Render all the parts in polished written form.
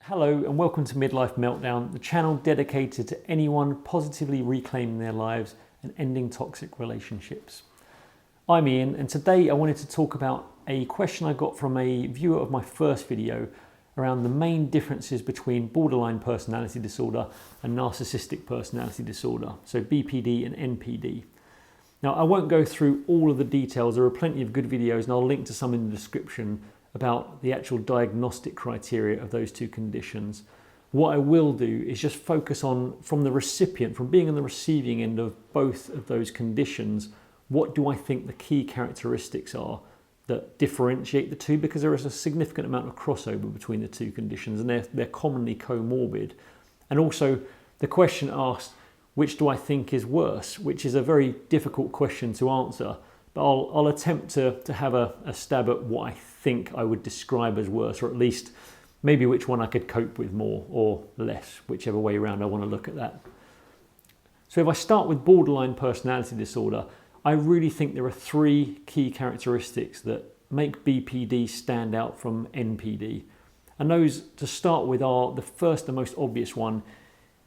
Hello and welcome to Midlife Meltdown, the channel dedicated to anyone positively reclaiming their lives and ending toxic relationships. I'm Ian, and today I wanted to talk about a question I got from a viewer of my first video around the main differences between borderline personality disorder and narcissistic personality disorder, so BPD and NPD. Now, I won't go through all of the details. There are plenty of good videos, and I'll link to some in the description about the actual diagnostic criteria of those two conditions. What I will do is just focus on, from the recipient, from being on the receiving end of both of those conditions, what do I think the key characteristics are that differentiate the two, because there is a significant amount of crossover between the two conditions and they're commonly comorbid. And also the question asked, which do I think is worse, which is a very difficult question to answer. But I'll attempt to have a stab at what I think I would describe as worse, or at least maybe which one I could cope with more or less, whichever way around I want to look at that. So if I start with borderline personality disorder, I really think there are three key characteristics that make BPD stand out from NPD. And those, to start with, are the first and most obvious one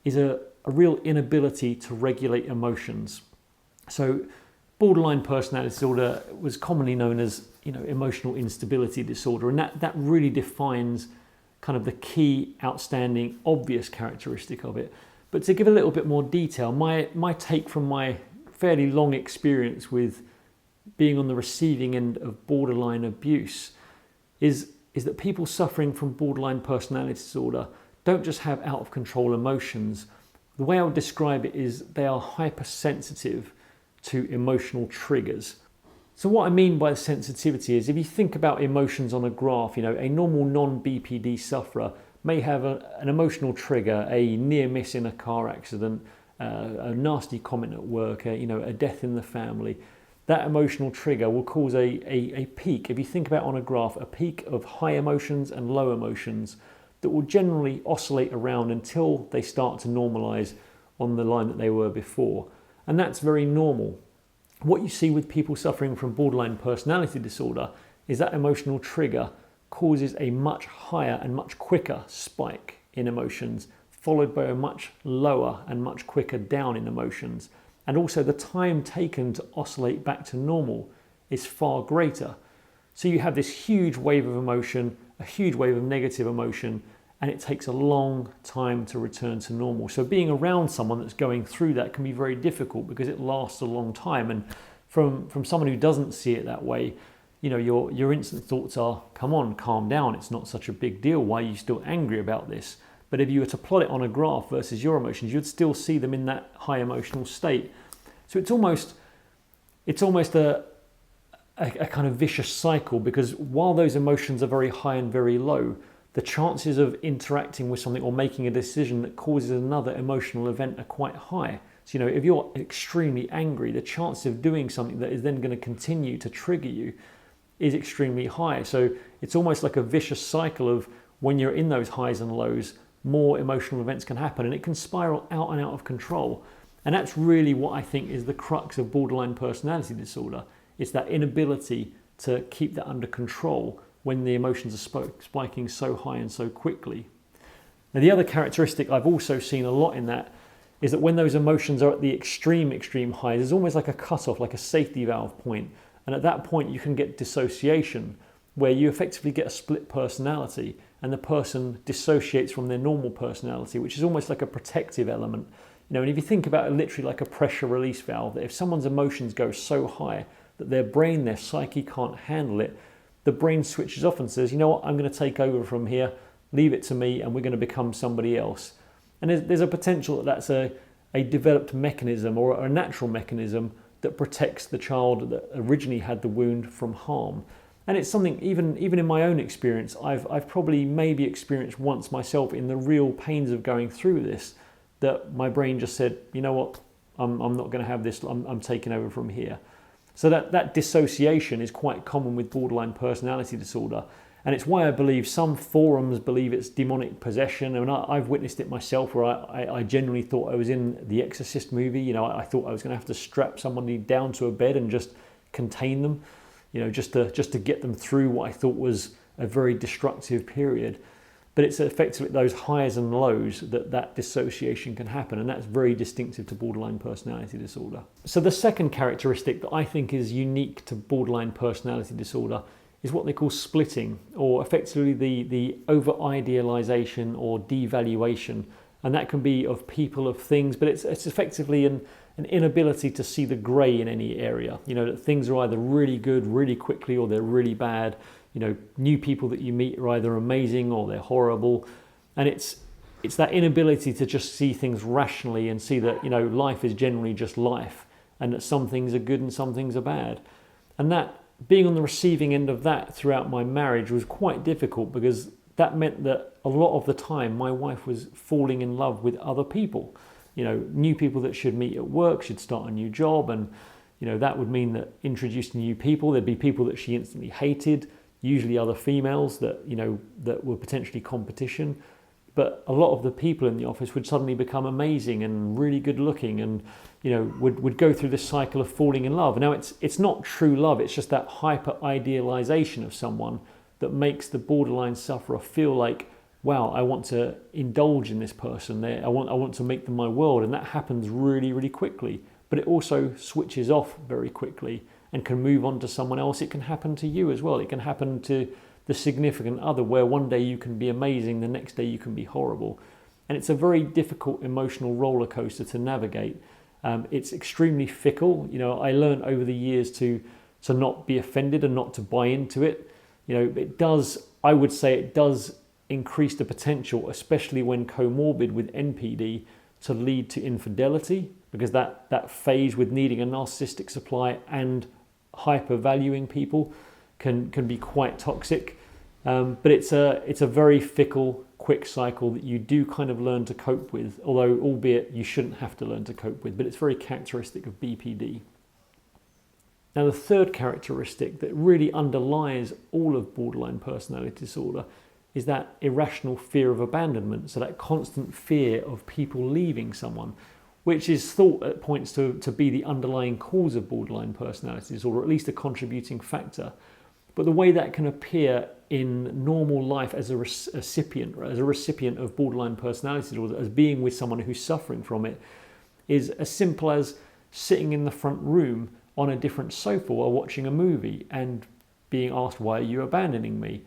is a real inability to regulate emotions. So borderline personality disorder was commonly known as, emotional instability disorder, and that really defines kind of the key, outstanding, obvious characteristic of it. But to give a little bit more detail, my take from my fairly long experience with being on the receiving end of borderline abuse is that people suffering from borderline personality disorder don't just have out of control emotions. The way I would describe it is they are hypersensitive to emotional triggers. So what I mean by sensitivity is, if you think about emotions on a graph, a normal non-BPD sufferer may have an emotional trigger, a near miss in a car accident, a nasty comment at work, a death in the family. That emotional trigger will cause a peak. If you think about on a graph, a peak of high emotions and low emotions that will generally oscillate around until they start to normalize on the line that they were before. And that's very normal. What you see with people suffering from borderline personality disorder is that emotional trigger causes a much higher and much quicker spike in emotions, followed by a much lower and much quicker down in emotions. And also the time taken to oscillate back to normal is far greater. So you have this huge wave of emotion, a huge wave of negative emotion, and it takes a long time to return to normal. So being around someone that's going through that can be very difficult because it lasts a long time. And from someone who doesn't see it that way, your instant thoughts are, come on, calm down, it's not such a big deal, why are you still angry about this? But if you were to plot it on a graph versus your emotions, you'd still see them in that high emotional state. So it's almost a kind of vicious cycle, because while those emotions are very high and very low, the chances of interacting with something or making a decision that causes another emotional event are quite high. So, if you're extremely angry, the chance of doing something that is then going to continue to trigger you is extremely high. So it's almost like a vicious cycle of, when you're in those highs and lows, more emotional events can happen and it can spiral out and out of control. And that's really what I think is the crux of borderline personality disorder. It's that inability to keep that under control when the emotions are spiking so high and so quickly. Now, the other characteristic I've also seen a lot in that is that when those emotions are at the extreme highs, there's almost like a cutoff, like a safety valve point. And at that point, you can get dissociation, where you effectively get a split personality and the person dissociates from their normal personality, which is almost like a protective element. And if you think about it literally like a pressure release valve, that if someone's emotions go so high that their brain, their psyche can't handle it, the brain switches off and says, you know what, I'm going to take over from here, leave it to me, and we're going to become somebody else. And there's a potential that that's a developed mechanism or a natural mechanism that protects the child that originally had the wound from harm. And it's something, even in my own experience, I've probably maybe experienced once myself in the real pains of going through this, that my brain just said, you know what, I'm not going to have this, I'm taking over from here. So that dissociation is quite common with borderline personality disorder. And it's why I believe some forums believe it's demonic possession. I mean, I've witnessed it myself, where I genuinely thought I was in the Exorcist movie. I thought I was going to have to strap somebody down to a bed and just contain them, just to get them through what I thought was a very destructive period. But it's effectively those highs and lows that dissociation can happen, and that's very distinctive to borderline personality disorder. So the second characteristic that I think is unique to borderline personality disorder is what they call splitting, or effectively the over-idealization or devaluation. And that can be of people, of things, but it's effectively an inability to see the grey in any area. That things are either really good really quickly or they're really bad. New people that you meet are either amazing or they're horrible. And it's that inability to just see things rationally and see that, life is generally just life, and that some things are good and some things are bad. And that being on the receiving end of that throughout my marriage was quite difficult, because that meant that a lot of the time my wife was falling in love with other people. New people that she'd meet at work, she'd start a new job, and that would mean that introduced to new people, there'd be people that she instantly hated, usually other females that that were potentially competition. But a lot of the people in the office would suddenly become amazing and really good looking, and would go through this cycle of falling in love. Now it's not true love, it's just that hyper idealization of someone that makes the borderline sufferer feel like, wow, I want to indulge in this person. I want to make them my world, and that happens really, really quickly. But it also switches off very quickly and can move on to someone else. It can happen to you as well. It can happen to the significant other, where one day you can be amazing, the next day you can be horrible. And it's a very difficult emotional roller coaster to navigate. It's extremely fickle. I learned over the years to not be offended and not to buy into it. I would say it does increase the potential, especially when comorbid with NPD, to lead to infidelity, because that phase with needing a narcissistic supply and hyper-valuing people can be quite toxic. But it's a very fickle, quick cycle that you do kind of learn to cope with, although albeit you shouldn't have to learn to cope with, but it's very characteristic of BPD. Now, the third characteristic that really underlies all of borderline personality disorder is that irrational fear of abandonment, so that constant fear of people leaving someone, which is thought at points to be the underlying cause of borderline personality disorder, or at least a contributing factor. But the way that can appear in normal life as a recipient of borderline personality disorder, as being with someone who's suffering from it, is as simple as sitting in the front room on a different sofa while watching a movie and being asked, why are you abandoning me?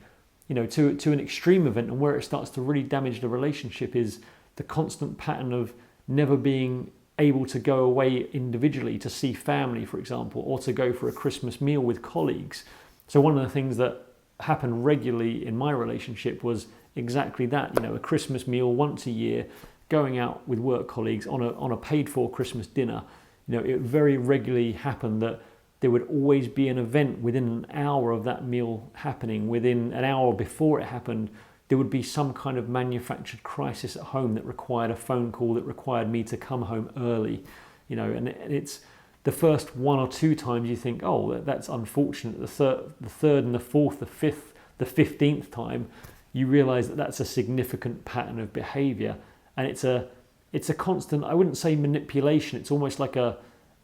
To an extreme event, and where it starts to really damage the relationship is the constant pattern of never being able to go away individually to see family, for example, or to go for a Christmas meal with colleagues. So one of the things that happened regularly in my relationship was exactly that, a Christmas meal once a year, going out with work colleagues on a paid for Christmas dinner. It very regularly happened that there would always be an event within an hour of that meal happening. Within an hour before it happened, there would be some kind of manufactured crisis at home that required a phone call, that required me to come home early. And it's the first one or two times you think, oh, that's unfortunate. The third and the fourth, the fifth, the 15th time, you realize that that's a significant pattern of behavior. And it's a constant, I wouldn't say manipulation, it's almost like an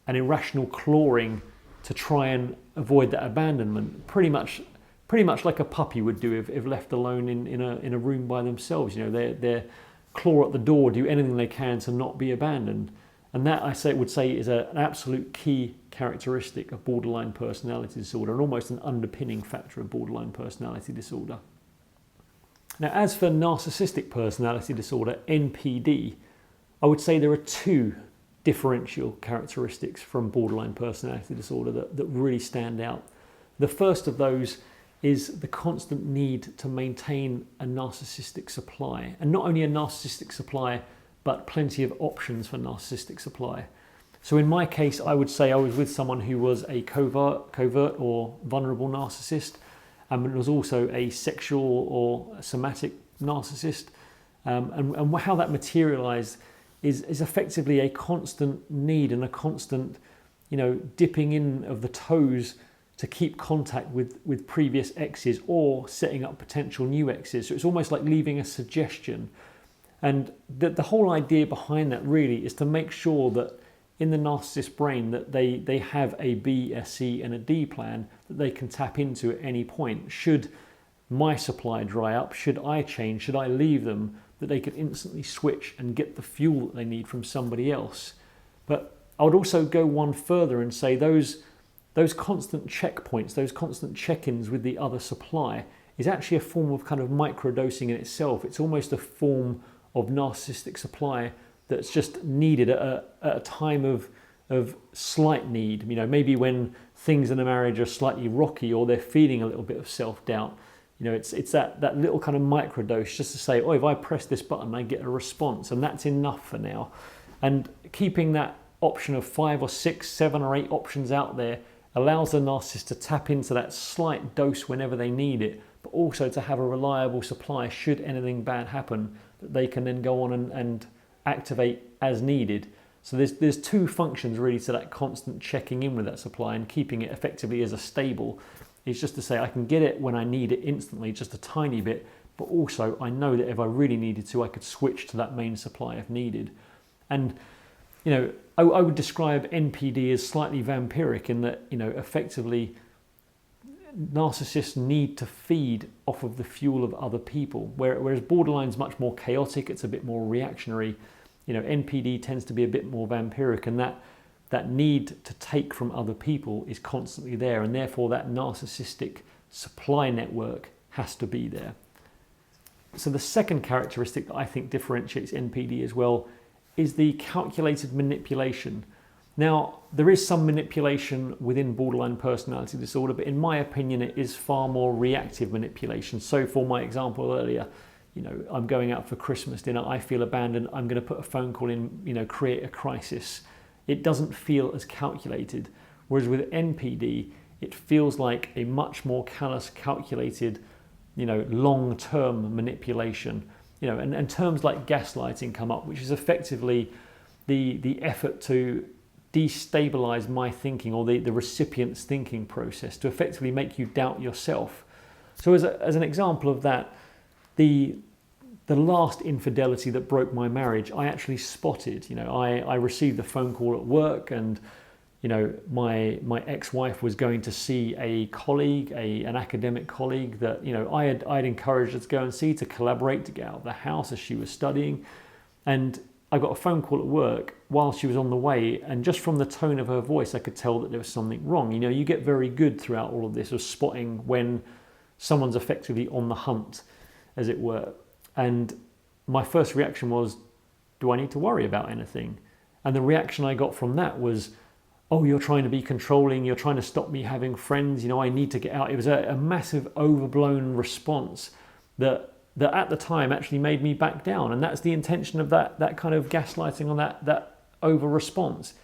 irrational clawing to try and avoid that abandonment, pretty much like a puppy would do if left alone in a room by themselves. They claw at the door, do anything they can to not be abandoned. And that, would say is an absolute key characteristic of borderline personality disorder, and almost an underpinning factor of borderline personality disorder. Now, as for narcissistic personality disorder, NPD, I would say there are two differential characteristics from borderline personality disorder that really stand out. The first of those is the constant need to maintain a narcissistic supply, and not only a narcissistic supply, but plenty of options for narcissistic supply. So in my case, I would say I was with someone who was a covert or vulnerable narcissist, and was also a sexual or somatic narcissist. And how that materialized is effectively a constant need and a constant, dipping in of the toes to keep contact with previous exes, or setting up potential new exes. So it's almost like leaving a suggestion. And the whole idea behind that really is to make sure that in the narcissist's brain that they have a B, a C and a D plan that they can tap into at any point should my supply dry up, should I change, should I leave them, that they could instantly switch and get the fuel that they need from somebody else. But I would also go one further and say those constant checkpoints, those constant check-ins with the other supply is actually a form of kind of microdosing in itself. It's almost a form of narcissistic supply that's just needed at a time of slight need. Maybe when things in a marriage are slightly rocky or they're feeling a little bit of self-doubt. It's that little kind of microdose just to say, oh, if I press this button, I get a response, and that's enough for now. And keeping that option of 5 or 6, 7 or 8 options out there allows the narcissist to tap into that slight dose whenever they need it, but also to have a reliable supply should anything bad happen that they can then go on and activate as needed. So there's two functions really to that constant checking in with that supply and keeping it effectively as a stable. It's just to say I can get it when I need it instantly, just a tiny bit, but also I know that if I really needed to, I could switch to that main supply if needed. And I would describe NPD as slightly vampiric in that, effectively narcissists need to feed off of the fuel of other people, whereas borderline's much more chaotic, it's a bit more reactionary. NPD tends to be a bit more vampiric, and that need to take from other people is constantly there, and therefore that narcissistic supply network has to be there. So the second characteristic that I think differentiates NPD as well is the calculated manipulation. Now, there is some manipulation within borderline personality disorder, but in my opinion, it is far more reactive manipulation. So for my example earlier, I'm going out for Christmas dinner, I feel abandoned, I'm going to put a phone call in, create a crisis. It doesn't feel as calculated. Whereas with NPD, it feels like a much more callous, calculated, long-term manipulation. And terms like gaslighting come up, which is effectively the effort to destabilize my thinking or the recipient's thinking process to effectively make you doubt yourself. So as an example of that, the last infidelity that broke my marriage, I actually spotted. I received a phone call at work, and my ex-wife was going to see a colleague, an academic colleague that I'd encouraged her to go and see, to collaborate, to get out of the house as she was studying. And I got a phone call at work while she was on the way, and just from the tone of her voice, I could tell that there was something wrong. You get very good throughout all of this of spotting when someone's effectively on the hunt, as it were. And my first reaction was, do I need to worry about anything? And the reaction I got from that was, oh, you're trying to be controlling, you're trying to stop me having friends, I need to get out. It was a massive overblown response that at the time actually made me back down. And that's the intention of that kind of gaslighting on that over response.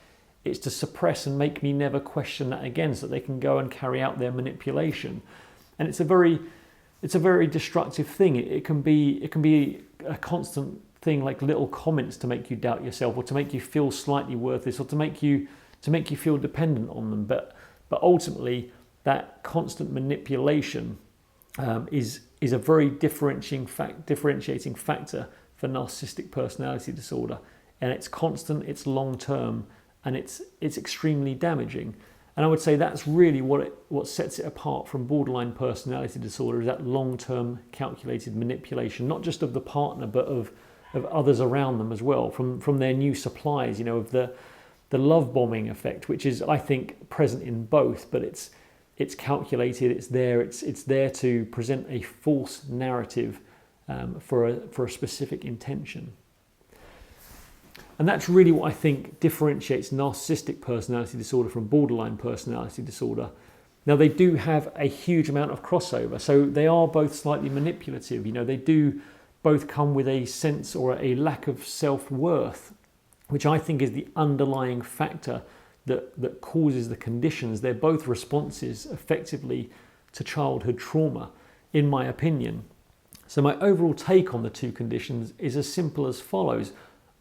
It's to suppress and make me never question that again, so that they can go and carry out their manipulation. And it's a very destructive thing. It can be a constant thing, like little comments to make you doubt yourself, or to make you feel slightly worthless, or to make you feel dependent on them. But ultimately, that constant manipulation is a very differentiating factor for narcissistic personality disorder. And it's constant, it's long term, and it's extremely damaging. And I would say that's really what sets it apart from borderline personality disorder, is that long-term calculated manipulation, not just of the partner, but of others around them as well, from their new supplies, of the love bombing effect, which is, I think, present in both, but it's calculated, it's there to present a false narrative for a specific intention. And that's really what I think differentiates narcissistic personality disorder from borderline personality disorder. Now, they do have a huge amount of crossover, so they are both slightly manipulative. They do both come with a sense or a lack of self-worth, which I think is the underlying factor that causes the conditions. They're both responses effectively to childhood trauma, in my opinion. So my overall take on the two conditions is as simple as follows.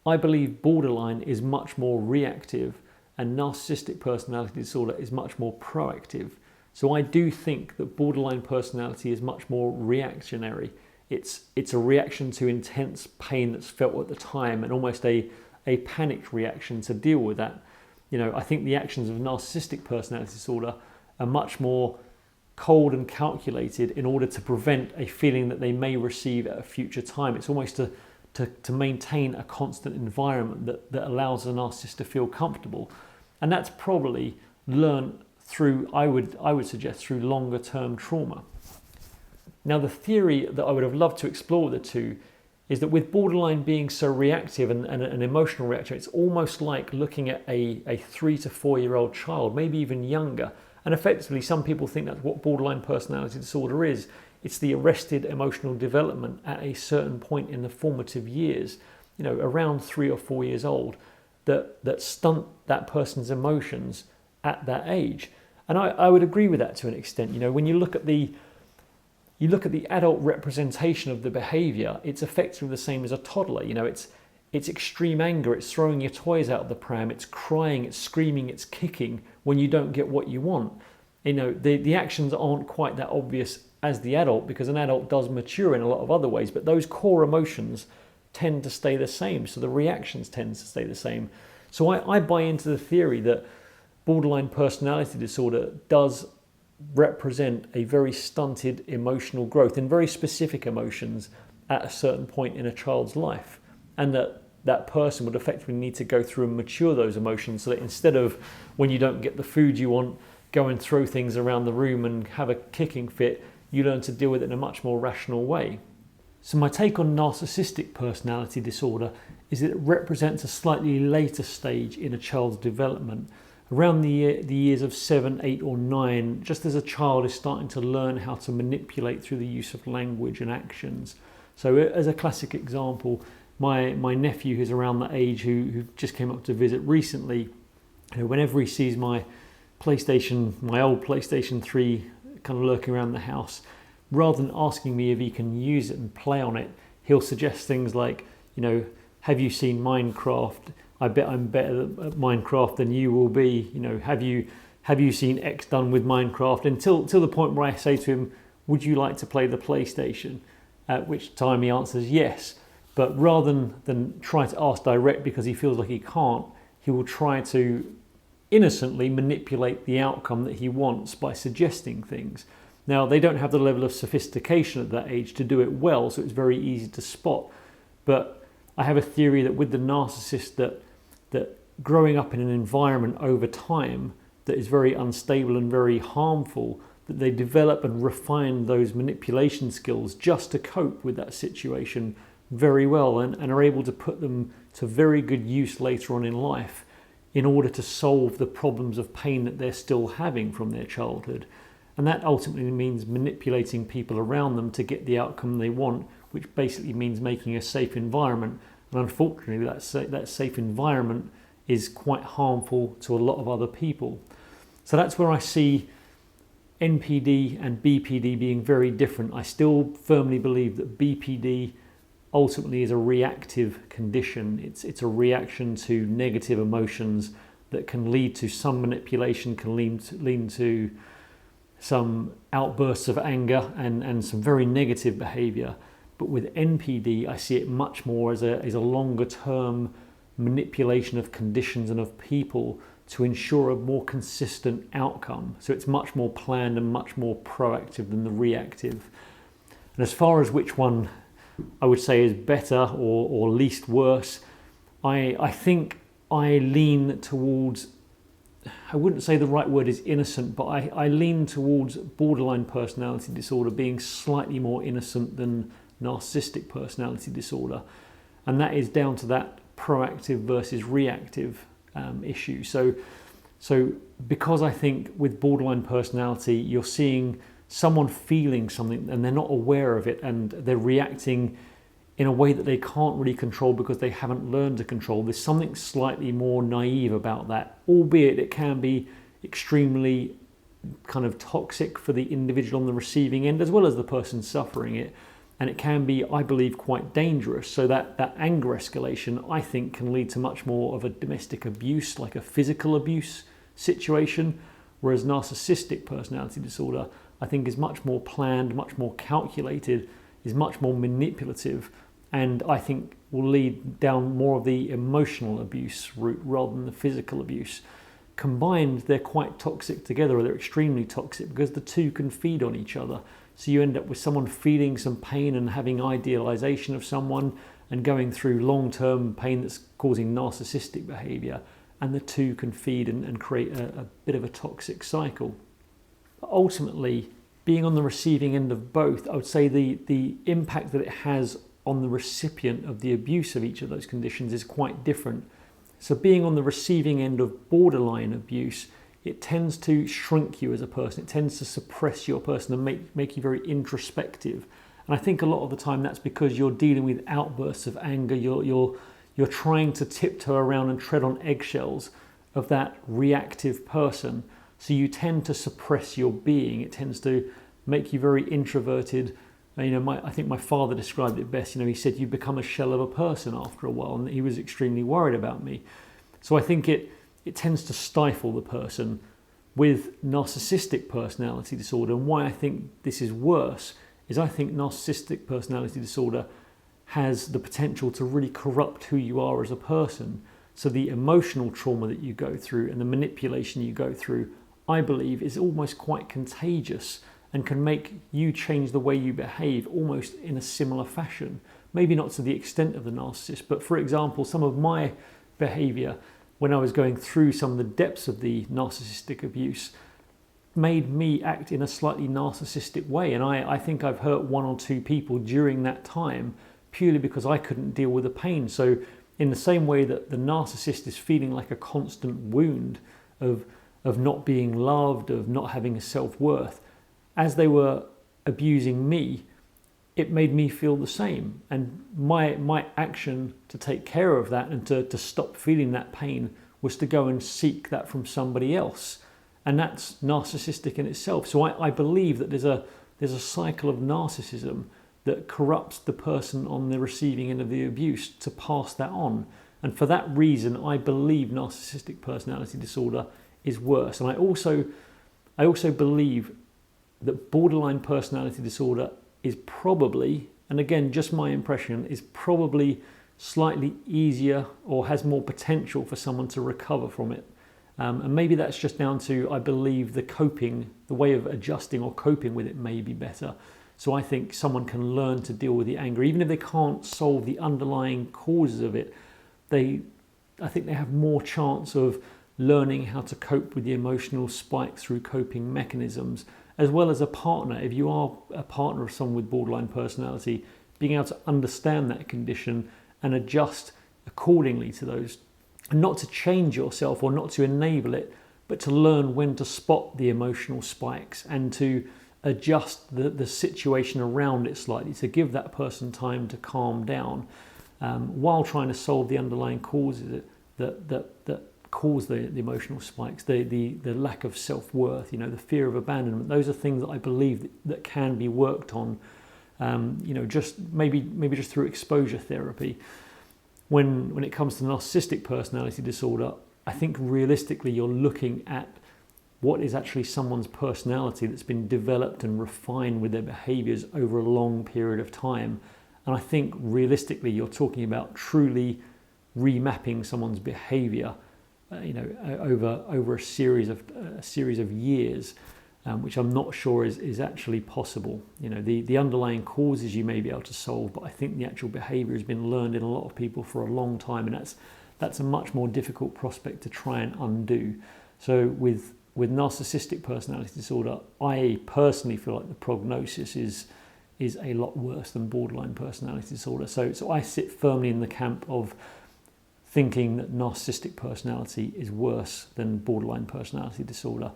I believe borderline is much more reactive and narcissistic personality disorder is much more proactive. So I do think that borderline personality is much more reactionary. It's a reaction to intense pain that's felt at the time, and almost a panicked reaction to deal with that. I think the actions of narcissistic personality disorder are much more cold and calculated in order to prevent a feeling that they may receive at a future time. It's almost to maintain a constant environment that allows a narcissist to feel comfortable. And that's probably learned through, I would suggest, through longer term trauma. Now, the theory that I would have loved to explore with the two is that with borderline being so reactive and an emotional reaction, it's almost like looking at a 3 to 4 year old child, maybe even younger. And effectively, some people think that's what borderline personality disorder is. It's the arrested emotional development at a certain point in the formative years, around 3 or 4 years old, that stunt that person's emotions at that age. And I would agree with that to an extent. When you look at the adult representation of the behavior, it's effectively the same as a toddler. It's extreme anger, it's throwing your toys out of the pram, it's crying, it's screaming, it's kicking when you don't get what you want. The actions aren't quite that obvious as the adult, because an adult does mature in a lot of other ways, but those core emotions tend to stay the same, so the reactions tend to stay the same. So I buy into the theory that borderline personality disorder does represent a very stunted emotional growth in very specific emotions at a certain point in a child's life, and that person would effectively need to go through and mature those emotions, so that instead of, when you don't get the food you want, go and throw things around the room and have a kicking fit, you learn to deal with it in a much more rational way. So my take on narcissistic personality disorder is that it represents a slightly later stage in a child's development, around the years of 7, 8 or 9, just as a child is starting to learn how to manipulate through the use of language and actions. So as a classic example, my nephew, who's around that age, who just came up to visit recently, whenever he sees my old PlayStation 3 kind of lurking around the house, rather than asking me if he can use it and play on it, he'll suggest things like, have you seen Minecraft? I bet I'm better at Minecraft than you will be. Have you seen X done with Minecraft? Until the point where I say to him, would you like to play the PlayStation? At which time he answers yes. But rather than try to ask direct because he feels like he can't, he will try to innocently manipulate the outcome that he wants by suggesting things. Now, they don't have the level of sophistication at that age to do it well, so it's very easy to spot. But I have a theory that with the narcissist, that growing up in an environment over time that is very unstable and very harmful, that they develop and refine those manipulation skills just to cope with that situation very well, and are able to put them to very good use later on in life in order to solve the problems of pain that they're still having from their childhood. And that ultimately means manipulating people around them to get the outcome they want, which basically means making a safe environment. And unfortunately, that safe environment is quite harmful to a lot of other people. So that's where I see NPD and BPD being very different. I still firmly believe that BPD ultimately is a reactive condition. It's a reaction to negative emotions that can lead to some manipulation, can lead to some outbursts of anger and some very negative behavior. But with NPD, I see it much more as a longer term manipulation of conditions and of people to ensure a more consistent outcome. So it's much more planned and much more proactive than the reactive. And as far as which one I would say is better or least worse, I think I lean towards, I wouldn't say the right word is innocent, but I lean towards borderline personality disorder being slightly more innocent than narcissistic personality disorder. And that is down to that proactive versus reactive issue. So because I think with borderline personality, you're seeing someone feeling something and they're not aware of it, and they're reacting in a way that they can't really control because they haven't learned to control. There's something slightly more naive about that, albeit it can be extremely kind of toxic for the individual on the receiving end as well as the person suffering it. And it can be, I believe, quite dangerous. So that anger escalation, I think, can lead to much more of a domestic abuse, like a physical abuse situation. Whereas narcissistic personality disorder, I think, is much more planned, much more calculated, is much more manipulative, and I think will lead down more of the emotional abuse route rather than the physical abuse. combined, they're quite toxic together, or they're extremely toxic, because the two can feed on each other. So you end up with someone feeling some pain and having idealization of someone and going through long-term pain that's causing narcissistic behavior, and the two can feed and create a bit of a toxic cycle. But ultimately, being on the receiving end of both, I would say the impact that it has on the recipient of the abuse of each of those conditions is quite different. So being on the receiving end of borderline abuse, it tends to shrink you as a person. It tends to suppress your person and make you very introspective. And I think a lot of the time that's because you're dealing with outbursts of anger. You're trying to tiptoe around and tread on eggshells of that reactive person. So you tend to suppress your being. It tends to make you very introverted. I think my father described it best. He said you become a shell of a person after a while, and he was extremely worried about me. So I think it tends to stifle the person. With narcissistic personality disorder, and why I think this is worse, is I think narcissistic personality disorder has the potential to really corrupt who you are as a person. So the emotional trauma that you go through and the manipulation you go through, I believe, is almost quite contagious and can make you change the way you behave almost in a similar fashion. Maybe not to the extent of the narcissist, but for example, some of my behavior when I was going through some of the depths of the narcissistic abuse made me act in a slightly narcissistic way. And I think I've hurt one or two people during that time purely because I couldn't deal with the pain. So in the same way that the narcissist is feeling like a constant wound of not being loved, of not having a self-worth, as they were abusing me, it made me feel the same. And my action to take care of that and to stop feeling that pain was to go and seek that from somebody else. And that's narcissistic in itself. So I believe that there's a cycle of narcissism that corrupts the person on the receiving end of the abuse to pass that on. And for that reason, I believe narcissistic personality disorder is worse. And I also believe that borderline personality disorder is probably, and again, just my impression, is probably slightly easier or has more potential for someone to recover from it. And maybe that's just down to, I believe, the way of adjusting or coping with it may be better. So I think someone can learn to deal with the anger, even if they can't solve the underlying causes of it. I think they have more chance of learning how to cope with the emotional spikes through coping mechanisms, as well as a partner. If you are a partner of someone with borderline personality, being able to understand that condition and adjust accordingly to those, and not to change yourself or not to enable it, but to learn when to spot the emotional spikes and to adjust the situation around it slightly, to give that person time to calm down while trying to solve the underlying causes that cause the emotional spikes, the lack of self-worth, the fear of abandonment. Those are things that I believe that can be worked on, just maybe just through exposure therapy. When it comes to narcissistic personality disorder, I think realistically you're looking at what is actually someone's personality that's been developed and refined with their behaviors over a long period of time. And I think realistically you're talking about truly remapping someone's behavior over a series of years, which I'm not sure is actually possible. The underlying causes you may be able to solve, but I think the actual behavior has been learned in a lot of people for a long time, and that's a much more difficult prospect to try and undo. So with narcissistic personality disorder, I personally feel like the prognosis is a lot worse than borderline personality disorder. So I sit firmly in the camp of thinking that narcissistic personality is worse than borderline personality disorder.